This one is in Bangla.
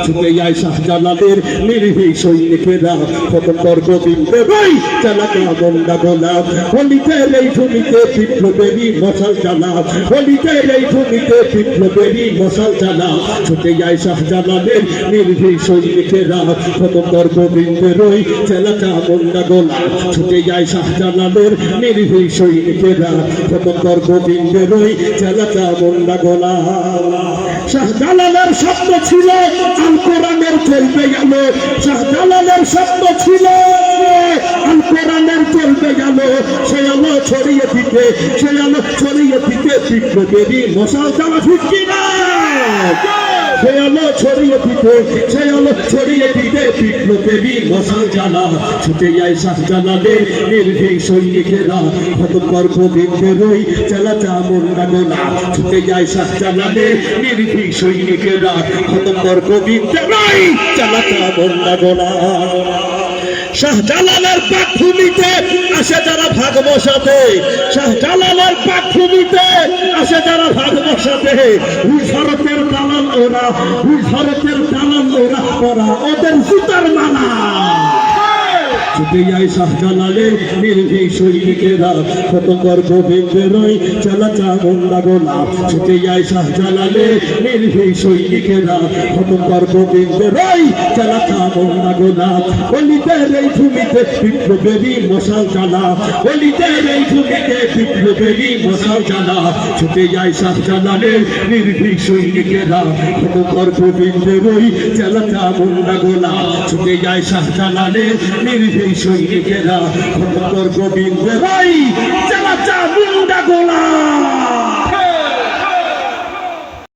ছুটে যায় শাহজালালের নির্ভীক সৈনিকেরা খতমকর গোবিন্দের ওই চালাকা বন্দা গোলা হলিদের এই ভূমিতে বিপ্লবেরই মশাল জ্বালা হলিদের এই ভূমিতে বিপ্লবেরই মশাল জ্বালা ছুটে যায় শাহজালালের নির্ভীক সৈনিকেরা খতমকর গোবিন্দের ওই চালাকা বন্দা গোলা ছুটে যায় শাহজালালের নির্ভীক সৈনিকেরা খতমকর গোবিন্দের ওই চালাকা বন্দা গোলা শাহজালালের স্বপ্ন ছিল আল কোরআনের চলবে গেল শাহজালালের স্বপ্ন ছিল আল কোরআনের চলবে গেল সে আলো ছড়িয়ে দিতে বিপ্লবেরই মশাল জ্বালা ঠিক কিনা সে আলো ছড়িয়ে দিতে বিপ্লবেরই মশাল জ্বালা ছুটে যায় শাহজালালের নির্ভীক সৈনিকেরা খতমকর গোবিন্দের ওই চালাচা বন্দা গোলা ছুটে যায় শাহজালালের নির্ভীক সৈনিকেরা খতমকর গোবিন্দের ওই চালাচা বন্দা গোলা শাহজালালের পাকভূমিতে আসে যারা ভাগ বসাতে শাহজালালের পাকভূমিতে আসে যারা ভাগ বসাতে ভারতের দালাল ওরা ওদের জুতার মালা ছুটে যায় শাহজালালের নির্ভীক সৈনিকেরা খতমকর গোবিন্দের ওই চালাচা বন্দা গোলা ছুটে যায় শাহজালালের নির্ভীক সৈনিকেরা খতমকর গোবিন্দের ওই চালাচা বন্দা গোলা হলিদের এই ভূমিতে বিপ্লবেরই মশাল জ্বালা হলিদের এই ভূমিতে বিপ্লবেরই মশাল জ্বালা ছুটে যায় শাহজালালের নির্ভীক সৈনিকেরা খতমকর গোবিন্দের ওই চালাচা বন্দা গোলা ছুটে যায় শাহজালালের নির্ভীক সৈনিকেরা খতমকর গোবিন্দের ওই চালাচা বন্দা গোলা।